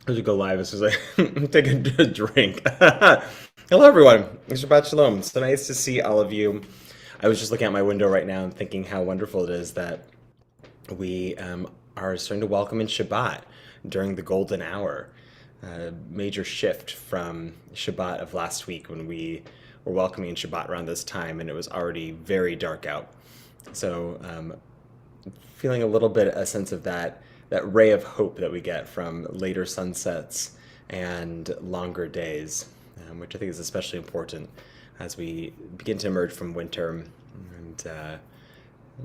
As we go live, this is like take a drink. Hello, everyone. It's Shabbat Shalom. So nice to see all of you. I was just looking out my window right now and thinking how wonderful it is that we are starting to welcome in Shabbat during the golden hour. A major shift from Shabbat of last week when we were welcoming in Shabbat around this time and it was already very dark out. So feeling a little bit a sense of that ray of hope that we get from later sunsets and longer days, which I think is especially important as we begin to emerge from winter and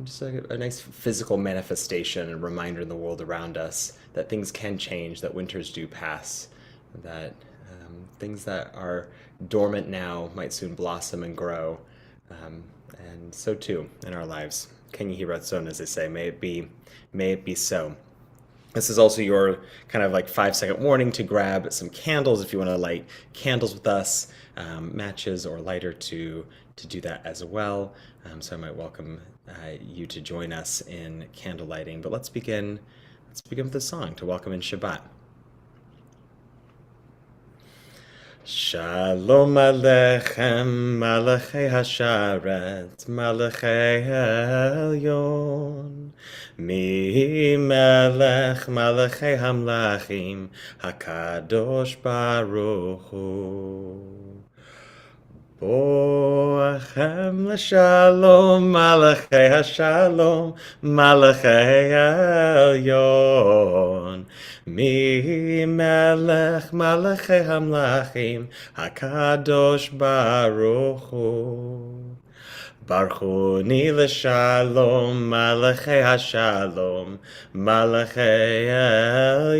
just a nice physical manifestation and reminder in the world around us that things can change, that winters do pass, that things that are dormant now might soon blossom and grow, um, and so too in our lives. Ken Yehi Ratzon, as they say, may it be so. This is also your kind of like 5 second warning to grab some candles if you want to light candles with us, matches or lighter to do that as well. So I might welcome you to join us in candle lighting. But let's begin. Let's begin with a song to welcome in Shabbat. Shalom Aleichem, Malachei Hasharet, Malachei Elyon. Mi Melech, Malachei Hamlachim, Hakadosh Baruch Hu. Boachem l'shalom, Malachei Hashalom, Malachei Elyon. Mi melech malachei hamlachim, Hakadosh Baruch Hu. Barchuni l'shalom, Malachei Hashalom, Malachei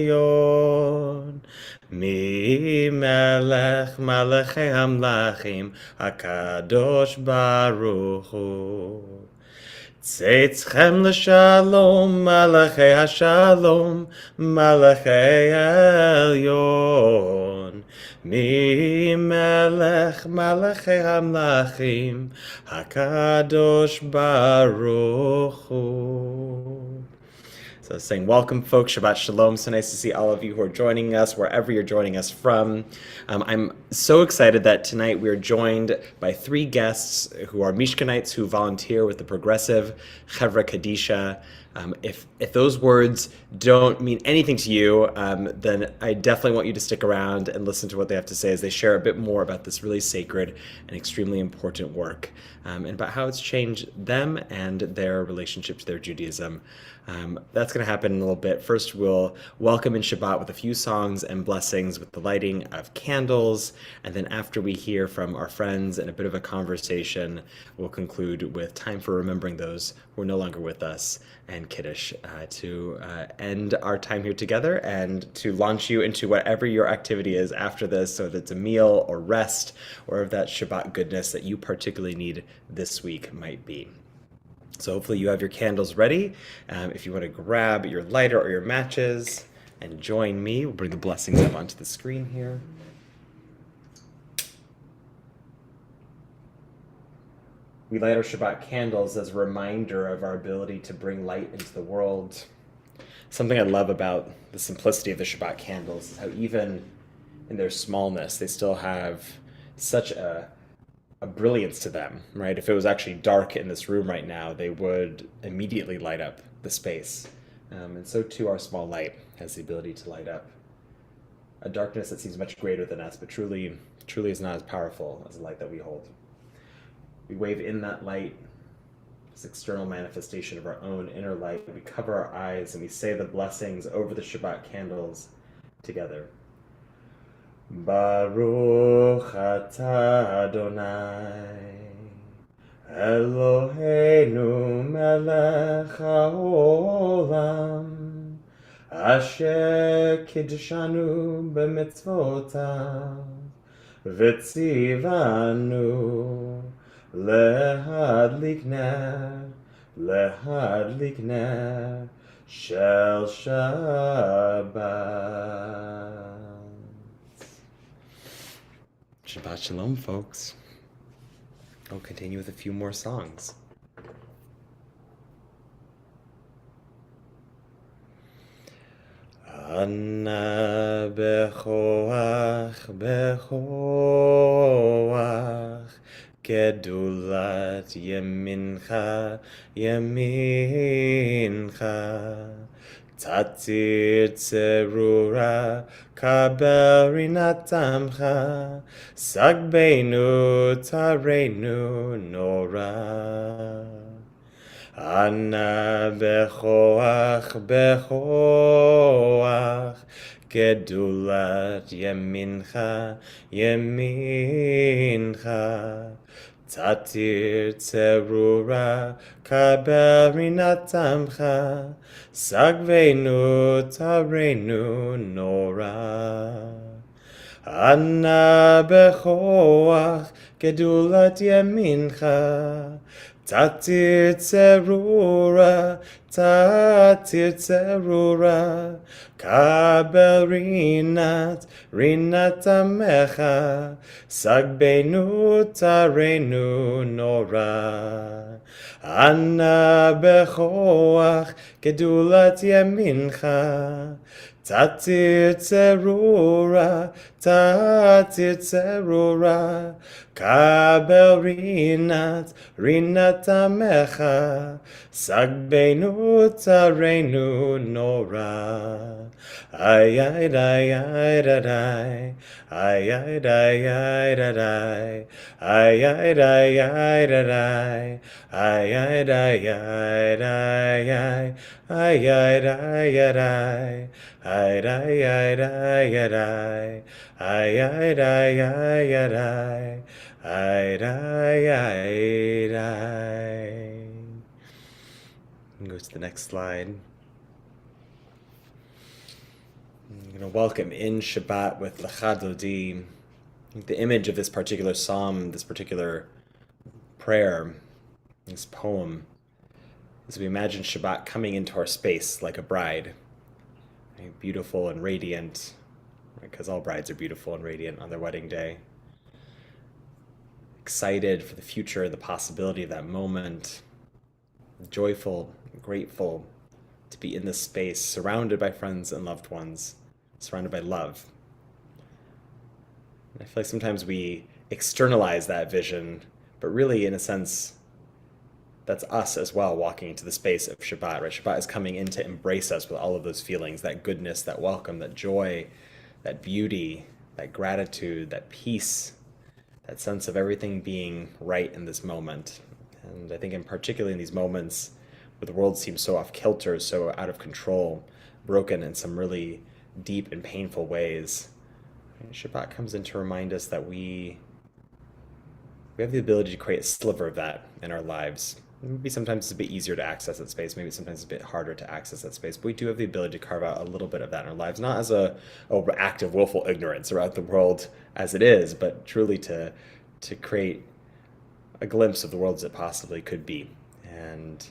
Elyon. Mi melech malachei hamlachim, Hakadosh Baruch Hu. Tzeitchem l'shalom, Malachei Hashalom, Malachei Elyon. Mi melech malachei hamlachim, Hakadosh Baruch Hu. So saying welcome, folks. Shabbat Shalom. So nice to see all of you who are joining us, wherever you're joining us from. I'm so excited that tonight we are joined by three guests who are Mishkanites who volunteer with the Progressive Chevra Kadisha. If those words don't mean anything to you, then I definitely want you to stick around and listen to what they have to say as they share a bit more about this really sacred and extremely important work, and about how it's changed them and their relationship to their Judaism. That's going to happen in a little bit. First, we'll welcome in Shabbat with a few songs and blessings with the lighting of candles. And then after we hear from our friends and a bit of a conversation, we'll conclude with time for remembering those who are no longer with us and Kiddush to end our time here together and to launch you into whatever your activity is after this, so that it's a meal or rest or if that Shabbat goodness that you particularly need this week might be. So hopefully you have your candles ready. If you want to grab your lighter or your matches and join me, we'll bring the blessings up onto the screen here. We light our Shabbat candles as a reminder of our ability to bring light into the world. Something I love about the simplicity of the Shabbat candles is how even in their smallness, they still have such a brilliance to them, right? If it was actually dark in this room right now, they would immediately light up the space. And so too our small light has the ability to light up a darkness that seems much greater than us, but truly is not as powerful as the light that we hold. We wave in that light, this external manifestation of our own inner light. We cover our eyes and we say the blessings over the Shabbat candles together. Baruch atah Adonai, Eloheinu melech haolam, asher kiddushanu b'mitzvotav, v'tzivanu lehadlik ner shel Shabbat. Shabbat Shalom, folks. I'll continue with a few more songs. Ana bechoach, bechoach, gedulat yemincha, yemincha. Tatir tzerura, kabel rinatamcha, sagbeinu tarenu nora. Ana bechoach, bechoach, gedulat yemincha, yemincha. Tatir tzerura, kabel rinatamcha, sagveinu tarenu nora. Ana bechoach, gedulat yemincha, tatir tzerura, kabel rinat amecha, sagbeinu tarenu nora. Ana bechoach, gedulat yemincha, tatir tzerura, kabel rinat amecha, sagbeinu tarenu nora. Ay ay ay ay ay ay ay ay ay ay ay ay ay ay ay Go to the next slide. I'm going to welcome in Shabbat with Lecha Dodi. The image of this particular psalm, this particular prayer, this poem, is we imagine Shabbat coming into our space like a bride, right? Beautiful and radiant, because all brides are beautiful and radiant on their wedding day. Excited for the future, the possibility of that moment, joyful, grateful to be in this space, surrounded by friends and loved ones, surrounded by love. And I feel like sometimes we externalize that vision, but really, in a sense, that's us as well walking into the space of Shabbat, right? Shabbat is coming in to embrace us with all of those feelings, that goodness, that welcome, that joy, that beauty, that gratitude, that peace, that sense of everything being right in this moment. And I think in particular in these moments where the world seems so off kilter, so out of control, broken in some really deep and painful ways, Shabbat comes in to remind us that we have the ability to create a sliver of that in our lives. Maybe sometimes it's a bit easier to access that space, maybe sometimes it's a bit harder to access that space, but we do have the ability to carve out a little bit of that in our lives, not as a act of willful ignorance around the world as it is, but truly to create a glimpse of the world as it possibly could be. And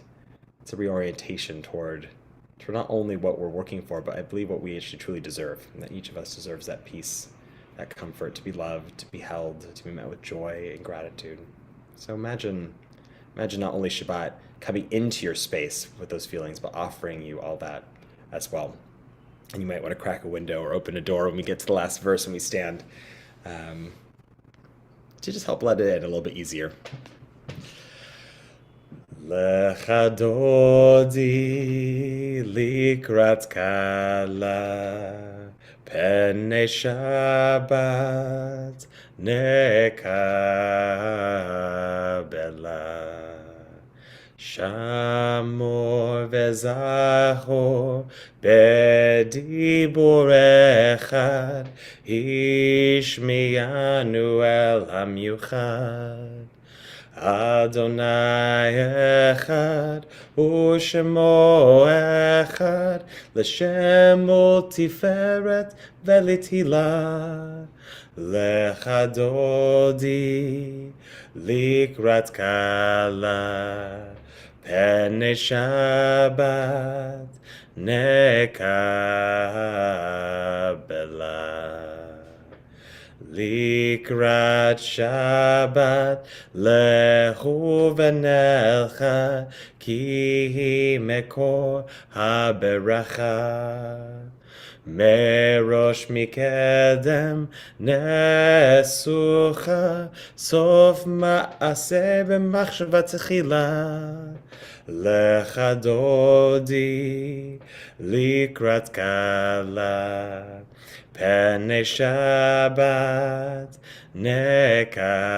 it's a reorientation toward not only what we're working for, but I believe what we actually truly deserve, and that each of us deserves that peace, that comfort, to be loved, to be held, to be met with joy and gratitude. So imagine not only Shabbat coming into your space with those feelings, but offering you all that as well. And you might want to crack a window or open a door when we get to the last verse and we stand, to just help let it in a little bit easier. Lecha Dodi likrat kala, Pnei Shabbat nekabela. Shamor vezachor bedibur echad, Ishmiyanu el hamyuchad. Adonai echad, u'shemo echad, l'shem u'tiferet ve'litila. Lecha Dodi likrat kala, Pnei Shabbat nekabela. Likrat Shabbat lechu v'nelcha ki hi mekor haberacha. Merosh mikedem nesucha sof ma'aseh b'machshava tchila lecha dodi likrat kala Pnei Shabbat nekabela.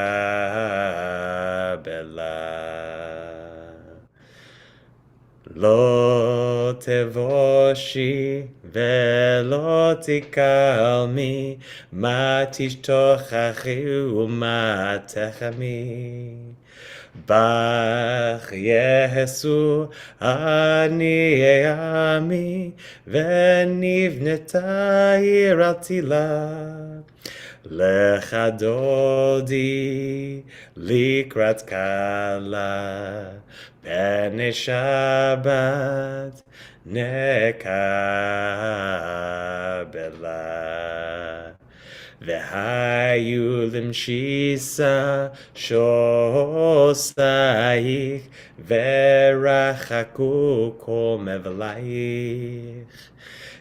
Lo tevoshi velo tikalmi ma tishtochachi u'ma techami. Bach Yesu ani ami venivneta ir al tila lecha dodi likrat kala pnei Shabbat nekabela. V'hayu limshisa shosayich v'rachaku kol mevlaich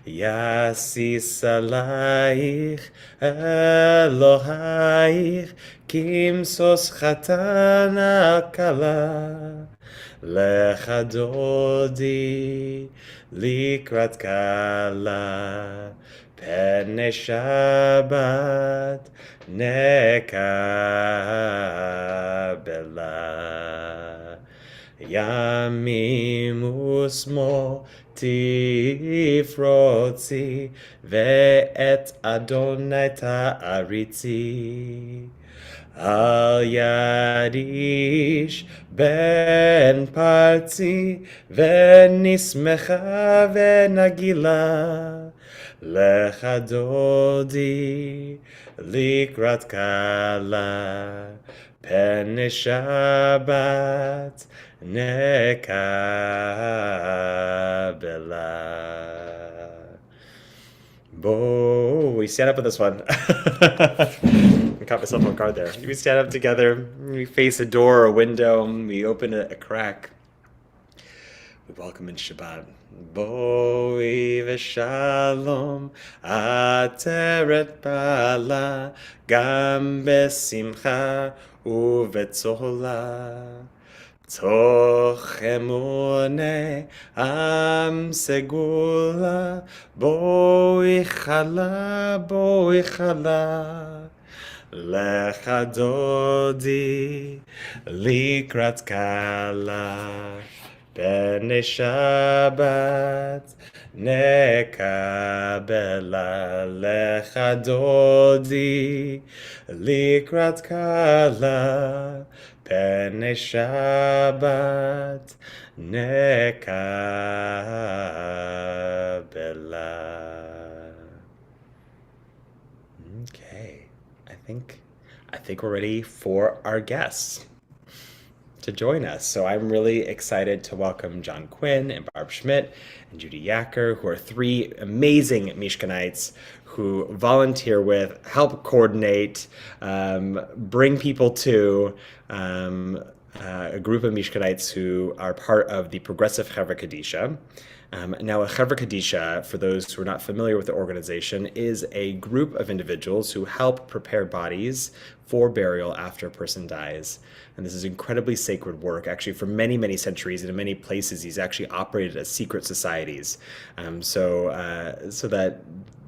yasis alayich Elohaich kimsos chatan akala lecha dodi likrat kala Pnei Shabbat nekabela. Yamim usmo tifrotzi ve'et Adonai ta'aritzi. Al yadish ben parzi ve'nismecha ve'nagila lecha dodi likrat kala pnei Shabbat nekabela. Bo, we stand up with this one. I caught myself on guard there. We stand up together, we face a door or a window, we open a crack. We welcome in Shabbat. Boi v'shalom ateret bala gam besimcha uvetzola. Toch emune am segula boi chala lecha dodi likrat kala Pnei Shabbat nekabela lecha dodi likrat kala Pnei Shabbat nekabela. Okay, I think we're ready for our guests to join us. So I'm really excited to welcome John Quinn and Barb Schmidt and Judy Yacker, who are three amazing Mishkanites who volunteer with, help coordinate, bring people to a group of Mishkanites who are part of the Progressive Chevra Kadisha. Now, a Chevra Kadisha, for those who are not familiar with the organization, is a group of individuals who help prepare bodies for burial after a person dies. And this is incredibly sacred work. Actually, for many, many centuries and in many places, these actually operated as secret societies. So that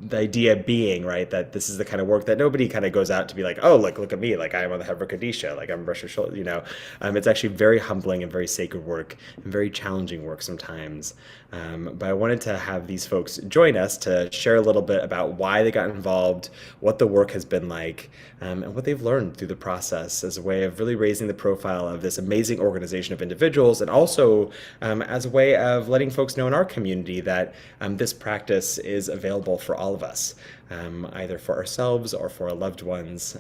the idea being, right, that this is the kind of work that nobody kind of goes out to be like, oh, look at me, like I'm on the Chevra Kadisha, like I'm Rosh Hashanah, you know. It's actually very humbling and very sacred work and very challenging work sometimes. But I wanted to have these folks join us to share a little bit about why they got involved, what the work has been like, and what they've learned through the process as a way of really raising the profile of this amazing organization of individuals, and also as a way of letting folks know in our community that this practice is available for all of us, either for ourselves or for our loved ones,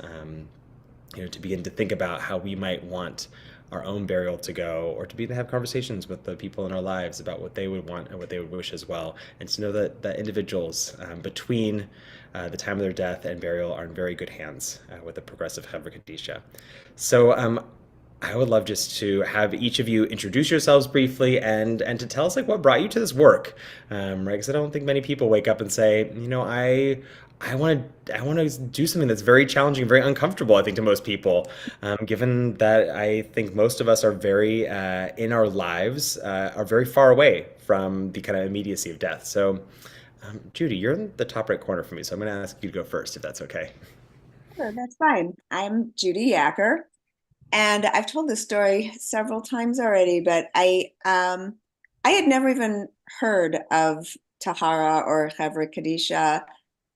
to begin to think about how we might want our own burial to go, or to be to have conversations with the people in our lives about what they would want and what they would wish as well, and to know that individuals between the time of their death and burial are in very good hands with the progressive Chevra Kadisha. So I would love just to have each of you introduce yourselves briefly and to tell us like what brought you to this work, right? Because I don't think many people wake up and say, I want to do something that's very challenging, very uncomfortable. I think to most people, given that I think most of us are very in our lives are very far away from the kind of immediacy of death. So, Judy, you're in the top right corner for me, so I'm going to ask you to go first, if that's okay. Sure, that's fine. I'm Judy Yacker, and I've told this story several times already, but I had never even heard of Tahara or Chevra Kadisha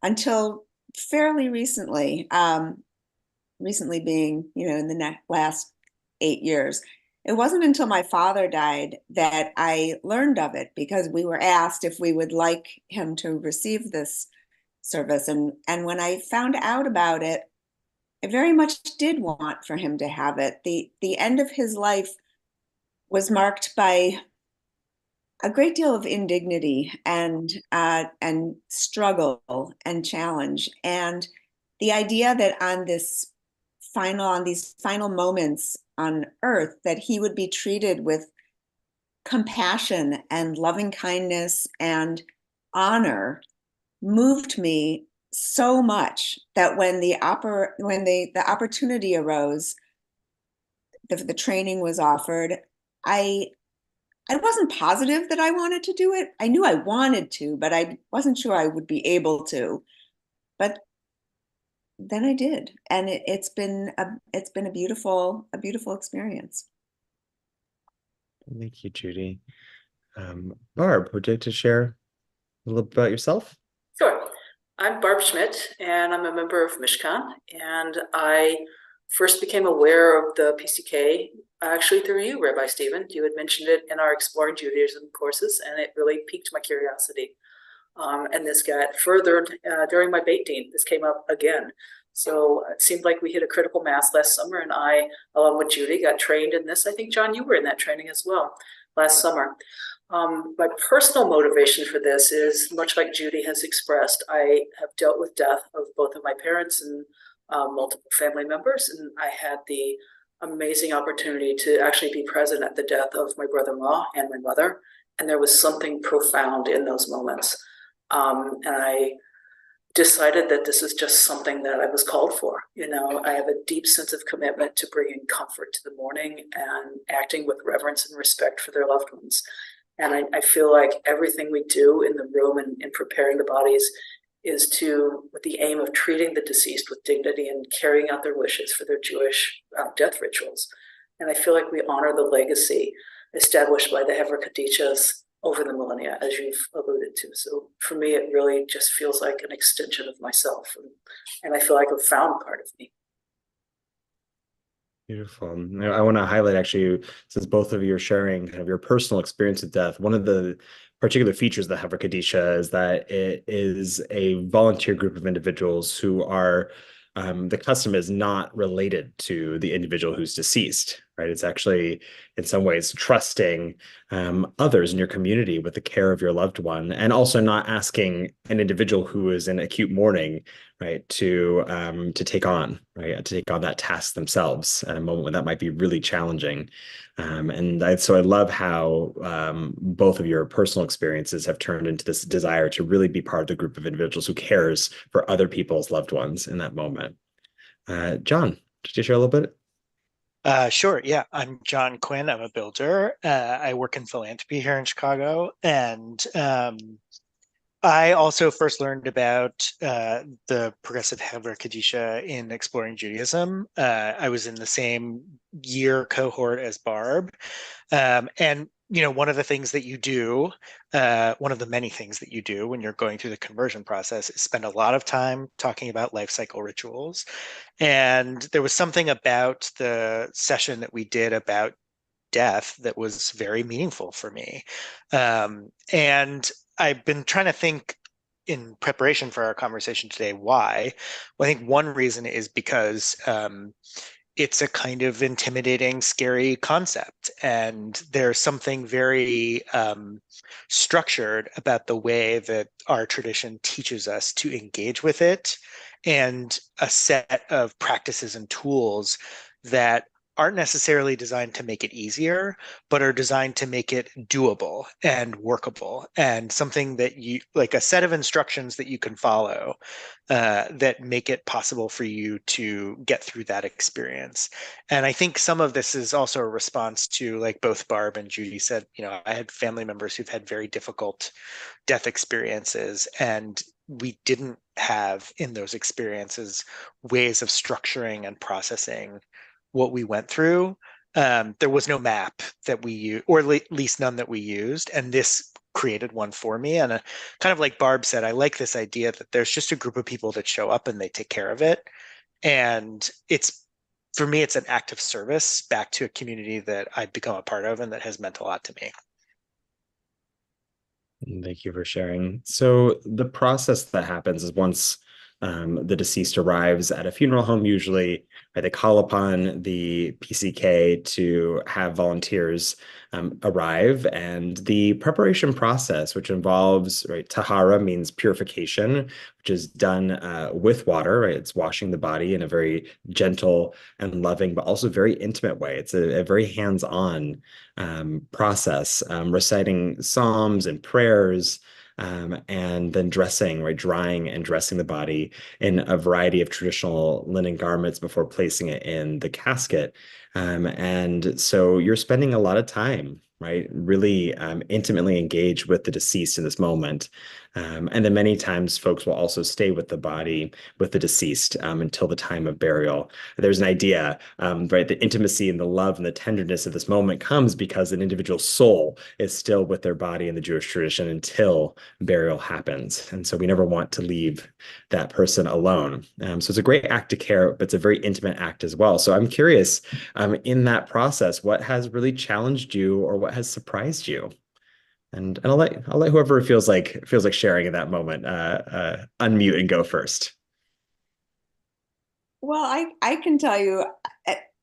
until fairly recently. Recently being, in the last 8 years. It wasn't until my father died that I learned of it because we were asked if we would like him to receive this service. And when I found out about it, I very much did want for him to have it. The end of his life was marked by a great deal of indignity and struggle and challenge. And the idea that on these final moments on earth, that he would be treated with compassion and loving kindness and honor moved me so much that when the opportunity arose, the training was offered, I I wasn't positive that I wanted to do it. I knew I wanted to, but I wasn't sure I would be able to. But then I did, and it's been a beautiful experience. Thank you, Judy. Barb, would you like to share a little bit about yourself? Sure. I'm Barb Schmidt, and I'm a member of Mishkan. And I first became aware of the PCK actually through you, Rabbi Stephen. You had mentioned it in our Exploring Judaism courses, and it really piqued my curiosity. And this got furthered during my Beit Din. This came up again. So it seemed like we hit a critical mass last summer, and I, along with Judy, got trained in this. I think, John, you were in that training as well last summer. My personal motivation for this is much like Judy has expressed. I have dealt with death of both of my parents and multiple family members, and I had the amazing opportunity to actually be present at the death of my brother-in-law and my mother, and there was something profound in those moments. And I decided that this is just something that I was called for. I have a deep sense of commitment to bringing comfort to the mourning and acting with reverence and respect for their loved ones. And I feel like everything we do in the room and in preparing the bodies is with the aim of treating the deceased with dignity and carrying out their wishes for their Jewish death rituals. And I feel like we honor the legacy established by the Hever Kadishas over the millennia, as you've alluded to. So for me, it really just feels like an extension of myself. And I feel like a found part of me. Beautiful. I want to highlight actually, since both of you are sharing kind of your personal experience with death, one of the particular features of the Hever Kadisha is that it is a volunteer group of individuals who are, the custom is not related to the individual who's deceased, right? It's actually, in some ways, trusting others in your community with the care of your loved one, and also not asking an individual who is in acute mourning, right, to take on, right, to take on that task themselves at a moment when that might be really challenging. So I love how both of your personal experiences have turned into this desire to really be part of the group of individuals who cares for other people's loved ones in that moment. John, could you share a little bit? Sure. Yeah, I'm John Quinn. I'm a builder. I work in philanthropy here in Chicago, and I also first learned about the progressive Hever Kadisha in Exploring Judaism. I was in the same year cohort as Barb. And one of the things that you do, one of the many things that you do when you're going through the conversion process is spend a lot of time talking about life cycle rituals. And there was something about the session that we did about death that was very meaningful for me. And I've been trying to think in preparation for our conversation today, why. Well, I think one reason is because it's a kind of intimidating, scary concept. And there's something very structured about the way that our tradition teaches us to engage with it, and a set of practices and tools that aren't necessarily designed to make it easier, but are designed to make it doable and workable, and something that you like, a set of instructions that you can follow that make it possible for you to get through that experience. And I think some of this is also a response to, like both Barb and Judy said, I had family members who've had very difficult death experiences, and we didn't have in those experiences ways of structuring and processing what we went through. There was no map that we used, or at least none that we used, and this created one for me. And kind of like Barb said, I like this idea that there's just a group of people that show up and they take care of it. And for me, it's an act of service back to a community that I've become a part of and that has meant a lot to me. Thank you for sharing. So the process that happens is once the deceased arrives at a funeral home, usually, right, they call upon the PCK to have volunteers arrive, and the preparation process, which involves, right, tahara means purification, which is done with water, right? It's washing the body in a very gentle and loving, but also very intimate way. It's a very hands-on process, reciting psalms and prayers, and then dressing, right, drying and dressing the body in a variety of traditional linen garments before placing it in the casket. And so you're spending a lot of time, right, really intimately engaged with the deceased in this moment. And then many times folks will also stay with the body, with the deceased, until the time of burial. There's an idea, right, the intimacy and the love and the tenderness of this moment comes because an individual soul is still with their body in the Jewish tradition until burial happens. And so we never want to leave that person alone. So it's a great act of care, but it's a very intimate act as well. So I'm curious, in that process, what has really challenged you or what has surprised you? And I'll let whoever feels like sharing in that moment unmute and go first. Well, I can tell you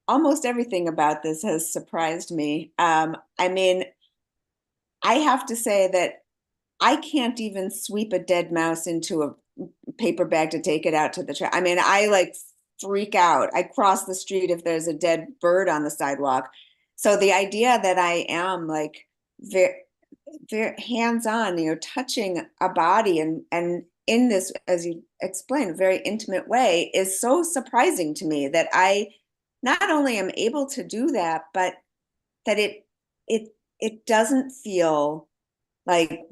almost everything about this has surprised me. I mean, I have to say that I can't even sweep a dead mouse into a paper bag to take it out to the trash. I mean, I like freak out. I cross the street if there's a dead bird on the sidewalk. So the idea that I am like very, very hands-on, touching a body and in this, as you explained, very intimate way is so surprising to me that I not only am able to do that, but that it doesn't feel like,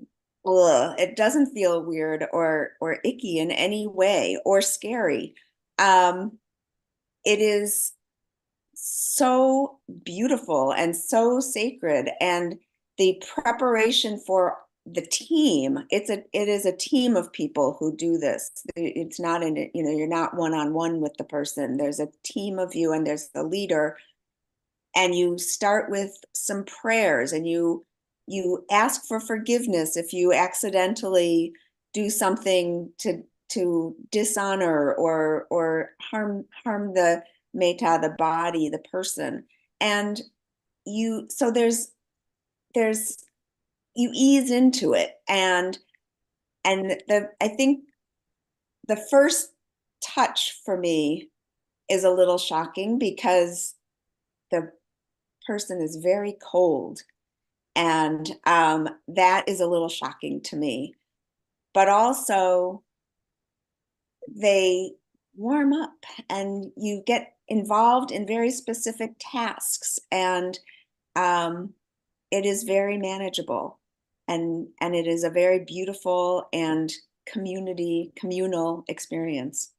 ugh, it doesn't feel weird or icky in any way or scary. It is so beautiful and so sacred, and the preparation for the team, it is a team of people who do this. It's not you're not one-on-one with the person. There's a team of you and there's the leader, and you start with some prayers, and you ask for forgiveness if you accidentally do something to dishonor or harm the meta, the body, the person. And so there's you ease into it, and I think the first touch for me is a little shocking because the person is very cold, and that is a little shocking to me. But also they warm up and you get involved in very specific tasks, and it is very manageable, and it is a very beautiful and communal experience.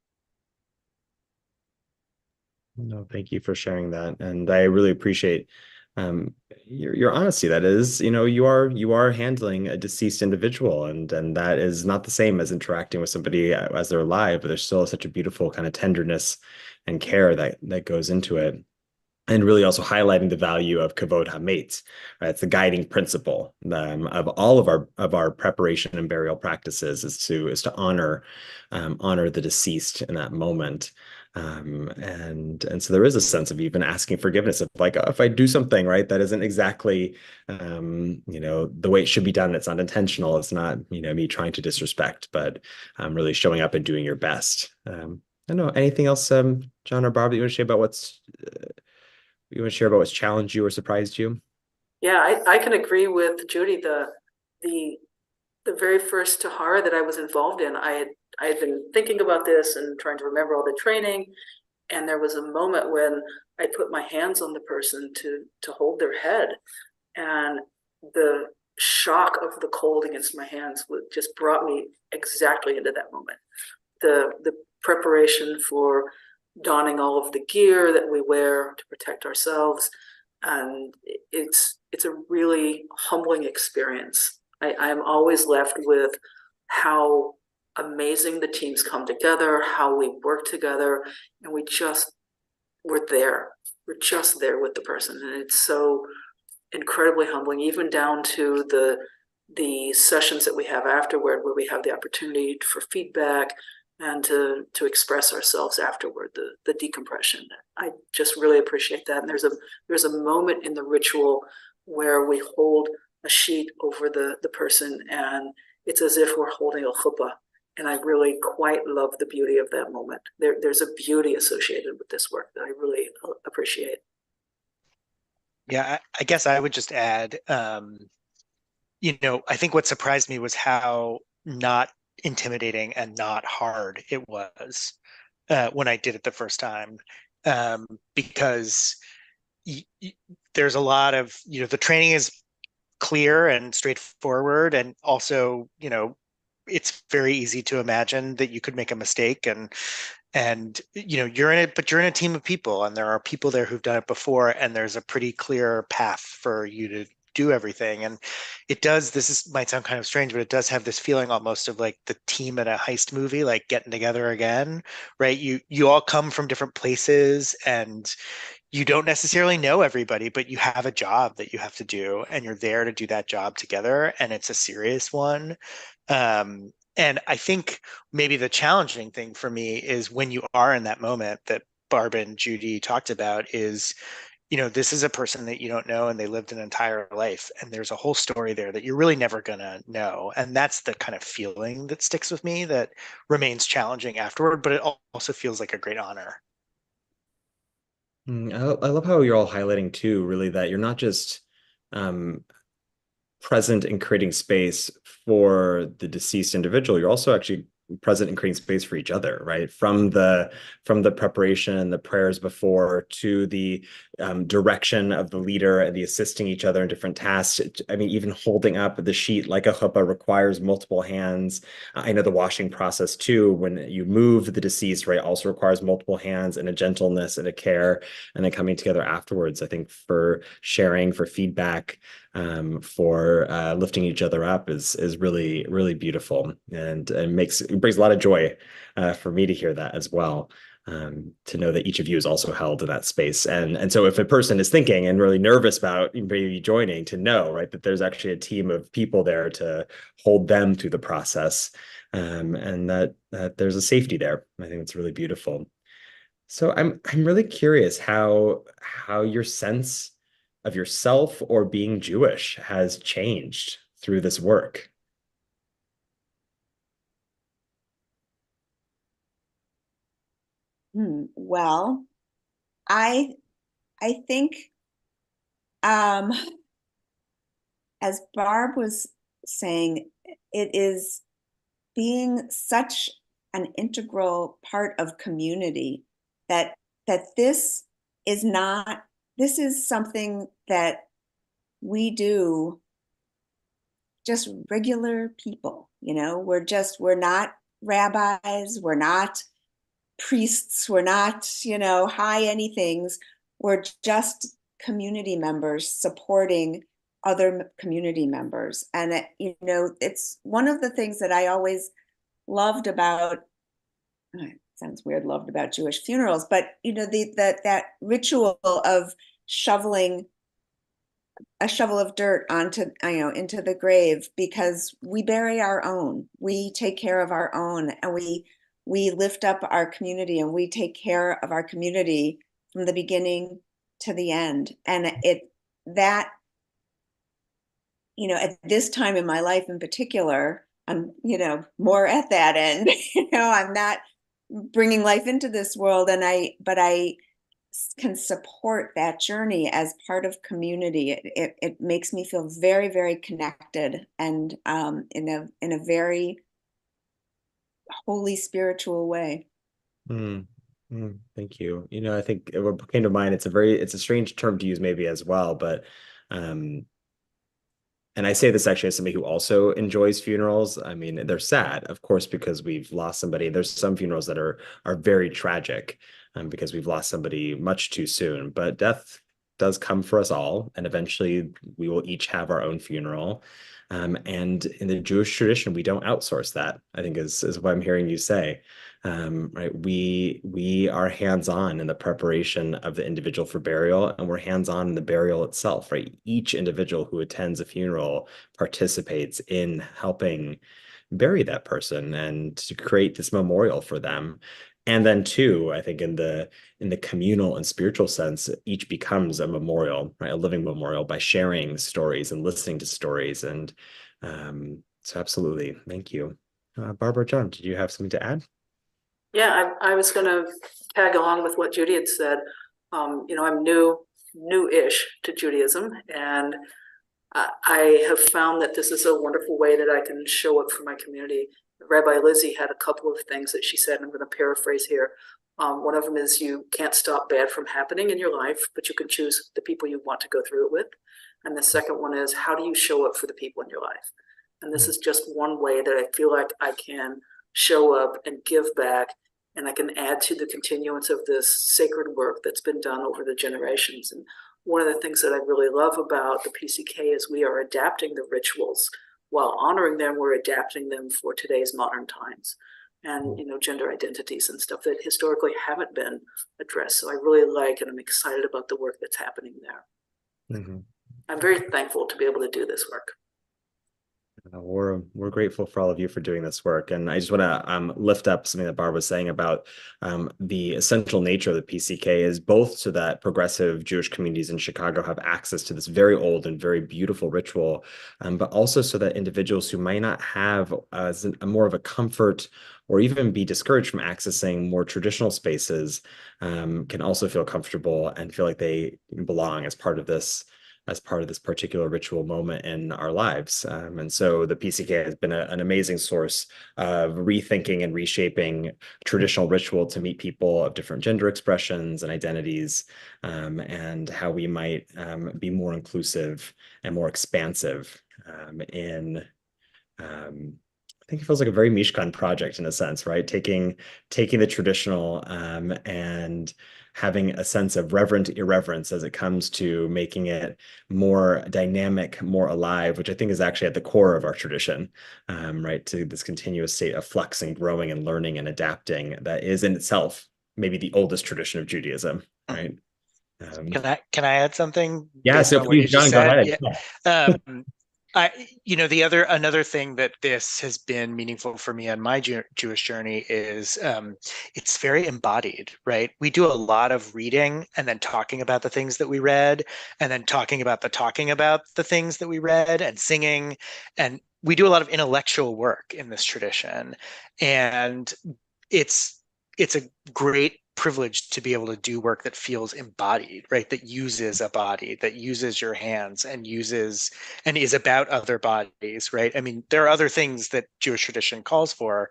No, thank you for sharing that, and I really appreciate your honesty. That is, you are handling a deceased individual, and that is not the same as interacting with somebody as they're alive, but there's still such a beautiful kind of tenderness and care that goes into it. And really also highlighting the value of kavod hamet, right? It's the guiding principle of all of our preparation and burial practices is to honor the deceased in that moment. And so there is a sense of even asking forgiveness of like, oh, if I do something right that isn't exactly the way it should be done, it's not intentional, it's not me trying to disrespect, but really showing up and doing your best. I don't know, anything else, John or Barb, that you want to share about what's challenged you or surprised you? Yeah, I can agree with Judy. The the very first Tahara that I was involved in, I had been thinking about this and trying to remember all the training, and there was a moment when I put my hands on the person to hold their head, and the shock of the cold against my hands just brought me exactly into that moment. The preparation for donning all of the gear that we wear to protect ourselves, and it's a really humbling experience. I'm always left with how amazing the teams come together, how we work together, and we're there. We're just there with the person, and it's so incredibly humbling, even down to the sessions that we have afterward, where we have the opportunity for feedback and to express ourselves afterward, the decompression. I just really appreciate that. And there's a moment in the ritual where we hold a sheet over the person, and it's as if we're holding a chuppah. And I really quite love the beauty of that moment. There's a beauty associated with this work that I really appreciate. Yeah, I guess I would just add, I think what surprised me was how not intimidating and not hard it was when I did it the first time, because there's a lot of, the training is clear and straightforward, and also, it's very easy to imagine that you could make a mistake, and you're in it, but you're in a team of people, and there are people there who've done it before, and there's a pretty clear path for you to do everything. And might sound kind of strange, but it does have this feeling almost of like the team in a heist movie, like getting together again, right? You all come from different places, and you don't necessarily know everybody, but you have a job that you have to do, and you're there to do that job together, and it's a serious one. And I think maybe the challenging thing for me is when you are in that moment that Barb and Judy talked about is, this is a person that you don't know, and they lived an entire life, and there's a whole story there that you're really never gonna know. And that's the kind of feeling that sticks with me, that remains challenging afterward, but it also feels like a great honor. I love how you're all highlighting too, really, that you're not just um, present in creating space for the deceased individual, you're also actually present in creating space for each other, right? From the preparation, the prayers before, to the direction of the leader and the assisting each other in different tasks. I mean, even holding up the sheet like a chuppah requires multiple hands. I know the washing process too, when you move the deceased, right, also requires multiple hands and a gentleness and a care, and then coming together afterwards, I think, for sharing, for feedback, for lifting each other up is really, really beautiful, and it brings a lot of joy for me to hear that as well. To know that each of you is also held in that space, and so if a person is thinking and really nervous about maybe joining, to know, right, that there's actually a team of people there to hold them through the process, and that there's a safety there. I think it's really beautiful. So I'm really curious how your sense of yourself or being Jewish has changed through this work. Well, I I think um, as Barb was saying, it is being such an integral part of community that this is not, this is something that we do, just regular people, we're not rabbis, we're not priests, we're not, high anythings. We're just community members supporting other community members. And it's one of the things that I always loved about, it sounds weird, loved about Jewish funerals, but that ritual of shoveling a shovel of dirt onto, into the grave, because we bury our own, we take care of our own, and we lift up our community and we take care of our community from the beginning to the end. And that, at this time in my life in particular, I'm, more at that end. I'm not bringing life into this world, but I can support that journey as part of community. It makes me feel very, very connected, and in a very holy spiritual way. Thank you. I think what came to mind, it's a strange term to use maybe as well, but and I say this actually as somebody who also enjoys funerals. I mean, they're sad, of course, because we've lost somebody. There's some funerals that are very tragic, because we've lost somebody much too soon. But death does come for us all, and eventually we will each have our own funeral. And in the Jewish tradition, we don't outsource that, I think is what I'm hearing you say. Right? We are hands-on in the preparation of the individual for burial, and we're hands-on in the burial itself, right? Each individual who attends a funeral participates in helping bury that person and to create this memorial for them. And then too, I think in the communal and spiritual sense, each becomes a memorial, right? A living memorial by sharing stories and listening to stories. And so absolutely, thank you. Barbara, John, did you have something to add? Yeah, I was going to tag along with what Judy had said. I'm new-ish to Judaism, and I have found that this is a wonderful way that I can show up for my community. Rabbi Lizzie had a couple of things that she said, and I'm going to paraphrase here. One of them is you can't stop bad from happening in your life, but you can choose the people you want to go through it with. And the second one is, how do you show up for the people in your life? And this is just one way that I feel like I can show up and give back, and I can add to the continuance of this sacred work that's been done over the generations. And one of the things that I really love about the PCK is we are adapting the rituals. While honoring them, we're adapting them for today's modern times and, gender identities and stuff that historically haven't been addressed. So I really like, and I'm excited about the work that's happening there. Mm-hmm. I'm very thankful to be able to do this work. We're grateful for all of you for doing this work, and I just want to lift up something that Barb was saying about the essential nature of the PCK is both so that progressive Jewish communities in Chicago have access to this very old and very beautiful ritual, but also so that individuals who might not have more of a comfort or even be discouraged from accessing more traditional spaces can also feel comfortable and feel like they belong as part of this particular ritual moment in our lives. And so the PCK has been an amazing source of rethinking and reshaping traditional ritual to meet people of different gender expressions and identities, and how we might be more inclusive and more expansive I think it feels like a very Mishkan project in a sense, right? Taking the traditional and having a sense of reverent irreverence as it comes to making it more dynamic, more alive, which I think is actually at the core of our tradition, right? To this continuous state of flux and growing and learning and adapting that is in itself maybe the oldest tradition of Judaism, right? Can I add something? Yeah, so please, John, go ahead. Yeah. Another thing that this has been meaningful for me on my Jewish journey is it's very embodied, right? We do a lot of reading and then talking about the things that we read, and then talking about the things that we read, and singing, and we do a lot of intellectual work in this tradition, and it's a great privilege to be able to do work that feels embodied, right? That uses a body, that uses your hands and is about other bodies, right? I mean, there are other things that Jewish tradition calls for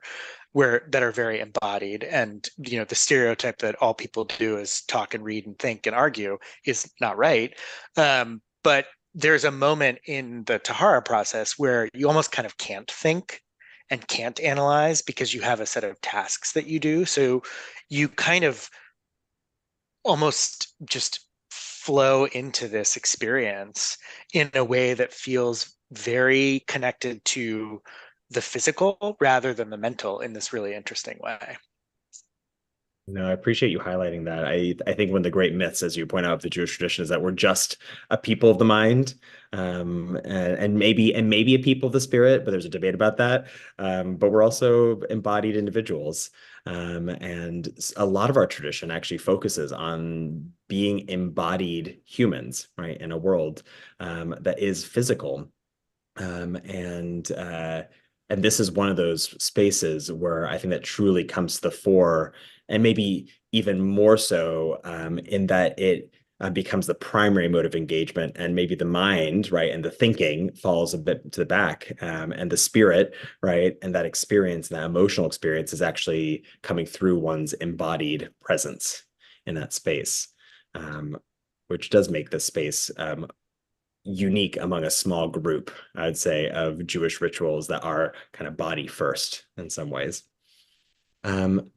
that are very embodied, and the stereotype that all people do is talk and read and think and argue is not right. But there's a moment in the Tahara process where you almost kind of can't think and can't analyze because you have a set of tasks that you do. So you kind of almost just flow into this experience in a way that feels very connected to the physical rather than the mental in this really interesting way. No, I appreciate you highlighting that. I think one of the great myths, as you point out, of the Jewish tradition is that we're just a people of the mind, and maybe a people of the spirit, but there's a debate about that. But we're also embodied individuals, and a lot of our tradition actually focuses on being embodied humans, right, in a world that is physical. Um, and uh, and this is one of those spaces where I think that truly comes to the fore, and maybe even more so in that it becomes the primary mode of engagement, and maybe the mind, right, and the thinking falls a bit to the back, and the spirit, right, and that experience, that emotional experience, is actually coming through one's embodied presence in that space, um, which does make this space unique among a small group, I would say, of Jewish rituals that are kind of body first in some ways. Um,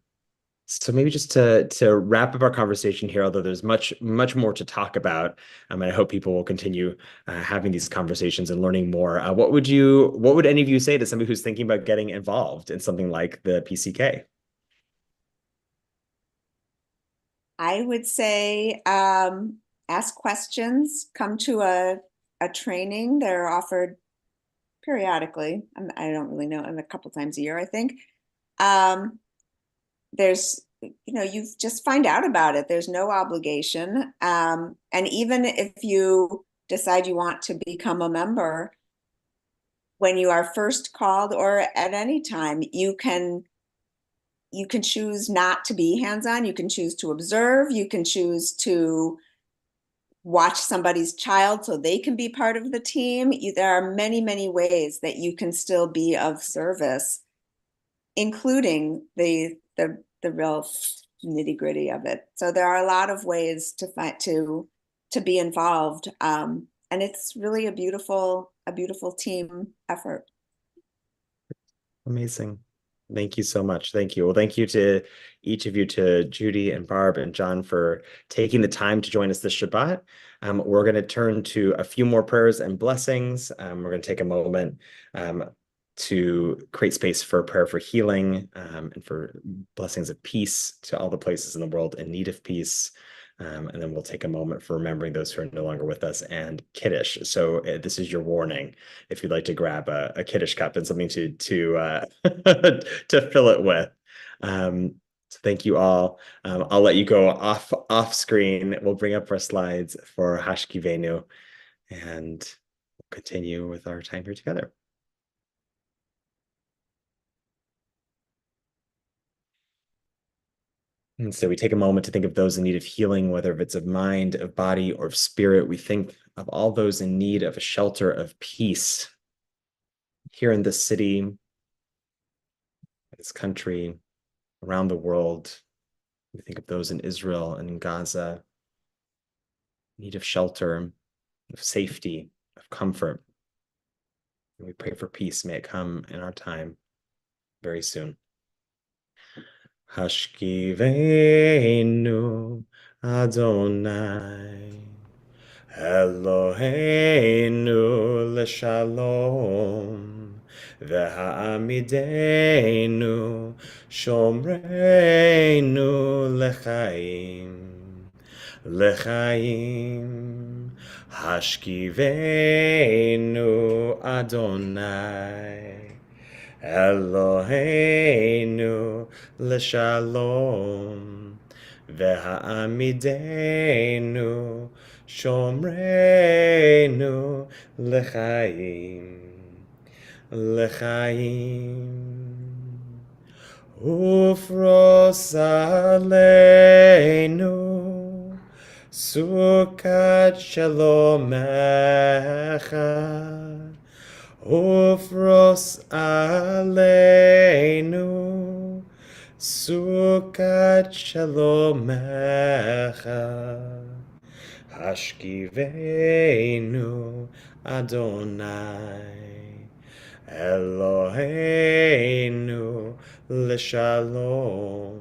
so maybe just to wrap up our conversation here, although there's much more to talk about, and I hope people will continue having these conversations and learning more. What would any of you say to somebody who's thinking about getting involved in something like the PCK? I would say ask questions, come to a training. They're offered periodically. I don't really know, a couple times a year, I think. Um, there's, you just find out about it. There's no obligation. And even if you decide you want to become a member, when you are first called or at any time, you can choose not to be hands-on. You can choose to observe. You can choose to watch somebody's child so they can be part of the team. There are many, many ways that you can still be of service, including the real nitty-gritty of it. So there are a lot of ways to be involved. And it's really a beautiful team effort. Amazing. Thank you so much. Thank you. Well, thank you to each of you, to Judy and Barb and John, for taking the time to join us this Shabbat. We're going to turn to a few more prayers and blessings. We're going to take a moment to create space for prayer for healing, and for blessings of peace to all the places in the world in need of peace. And then we'll take a moment for remembering those who are no longer with us, and Kiddush. So this is your warning if you'd like to grab a Kiddush cup and something to to fill it with. So thank you all. I'll let you go off screen. We'll bring up our slides for Hashkivenu, and we'll continue with our time here together. And so we take a moment to think of those in need of healing, whether it's of mind, of body, or of spirit. We think of all those in need of a shelter of peace here in this city, this country, around the world. We think of those in Israel and in Gaza, in need of shelter, of safety, of comfort. And we pray for peace. May it come in our time very soon. Hashkivenu Adonai Eloheinu l'shalom v'ha'amidenu shomreinu l'chaim hashkivenu Adonai Eloheinu l'shalom v'ha'amidenu shomreinu l'chaim ufros aleinu sukat shalomecha ufros aleinu sukat shalomecha hashkivenu Adonai Eloheinu l'shalom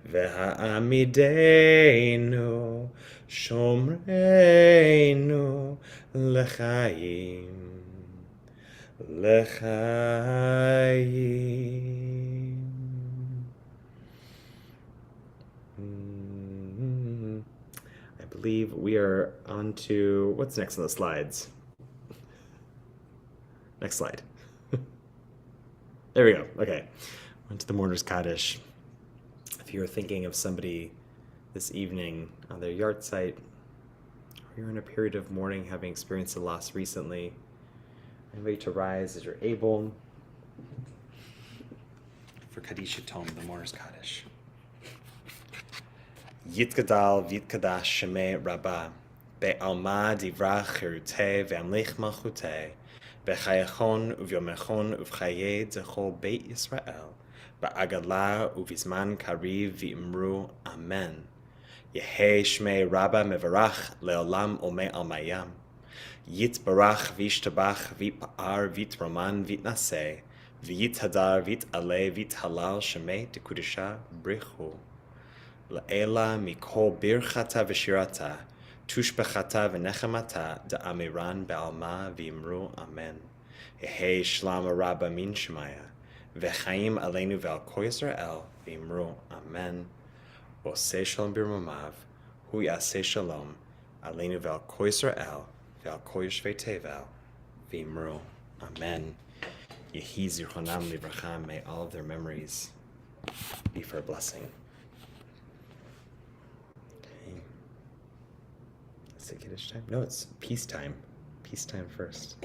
v'ha'amidenu shomreinu l'chaim. we are on to, what's next on the slides? Next slide. There we go. Okay. On to the Mourner's Kaddish. If you're thinking of somebody this evening on their yard site, or you're in a period of mourning, having experienced a loss recently, I invite you to rise as you're able for Kaddish Yatom, the Mourner's Kaddish. Yitgadal v'yitkadash shemei Rabbah, be'alma divrach chirutei ve'amlich malchutei, be'chayachon uvyomechon uvchaye zechol beit Yisrael, ba'agala uvizman kariv v'imru Amen. Yehei shmei Rabbah mevarach leolam omei almayam. Yitbarach v'yishtabach v'yitpa'ar v'yitroman v'yitnaseh, v'yithadar v'yit'aleh v'yithalal shemei dekudisha brichu. La'ela mikol birchata v'shirata, tushbechata v'nechamata, da'amiran be'alma v'imru Amen. Yehei shlama Rabbah min shemaya, v'chaim aleinu ve'al kol Yisrael v'imru Amen. Oseh shalom birmamav, hu yaseh shalom, aleinu ve'al kol Yisrael ve'al kol yoshvei tevel v'imru Amen. Yehi zichronam livracha, may all of their memories be for a blessing. Is it Kiddush time? No, it's peacetime. Peacetime first.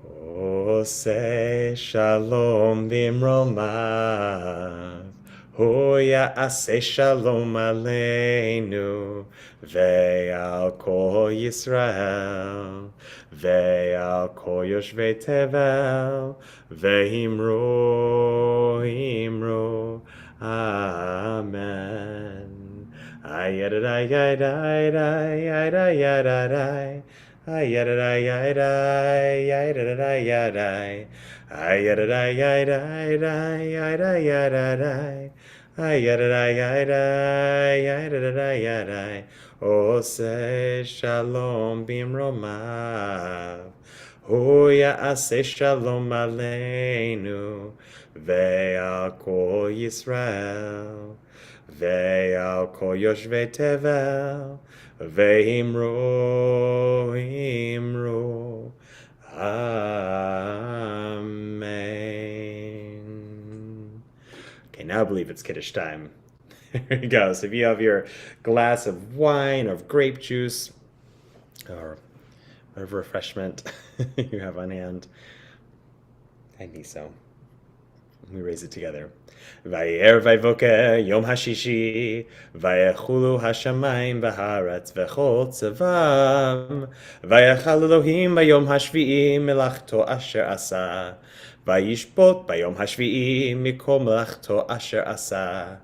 Oseh shalom bimromav, hu ya'aseh shalom aleinu, ve'al kol Yisrael, ve'al kol yoshvei tevel, ve'imru, imru, Amen. Ayadadayadayadayadayadayadai. Ayadadayadayadayadayadai. Ayadadayadayadayadayadai. Ayadadayadayadayadai. Oseh shalom bimromav, hu ya'aseh shalom aleinu, ve'al kol Yisrael, ve'al kol yoshvei tevel, ve'imru, imru, Amen. Okay, now I believe it's Kiddush time. There you go. So if you have your glass of wine or of grape juice or whatever refreshment you have on hand, I need so. We raise it together. Vayer vayvoker yom hashishi, vayechulu hashamayim v'haaretz v'chol tzavam, vayachal Elohim bayom hashvi'i melachto asher asa, vayishbot bayom hashvi'i mikol melachto asher asa,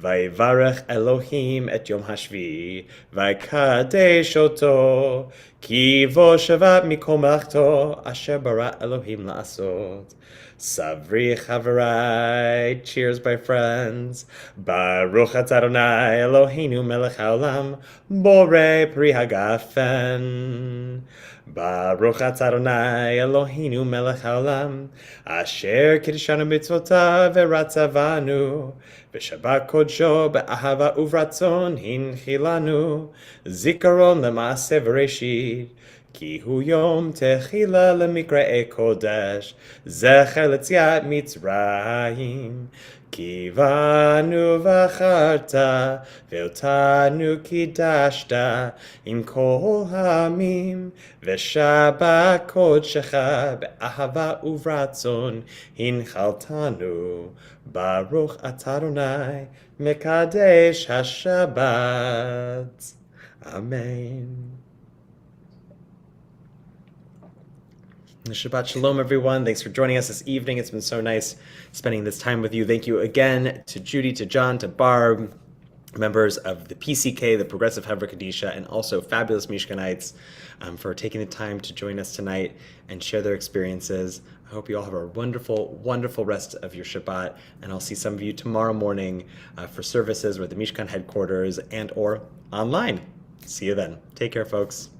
vayivarech Elohim et yom hashvi'i, vaykadesh oto, ki vo shavat mikol melachto asher bara Elohim la'asot. Savri Chavarai, cheers my friends. Baruch atah Adonai Eloheinu melech haolam, borei pri hagafen. Baruch atah Adonai Eloheinu melech haolam, asher kiddushanu mitzvotav v'ratzavanu, v'shabbat kodsho be'ahava uvratzon hinchilanu, zikaron lema'aseh v'reshit. Ki hu yom techila lemikra'e kodesh, zecher letziat Mitzrayim. Ki vanu v'acharta, ve'otanu kidashta, im kol ha'amim, v'shabbat kodshecha, be'ahava uvratzon, hinchaltanu. Baruch atah Adonai, mekadesh haShabbat. Amen. Shabbat Shalom, everyone. Thanks for joining us this evening. It's been so nice spending this time with you. Thank you again to Judy, to John, to Barb, members of the PCK, the Progressive Hevra Kadisha, and also fabulous Mishkanites for taking the time to join us tonight and share their experiences. I hope you all have a wonderful, wonderful rest of your Shabbat, and I'll see some of you tomorrow morning for services with the Mishkan headquarters and or online. See you then. Take care, folks.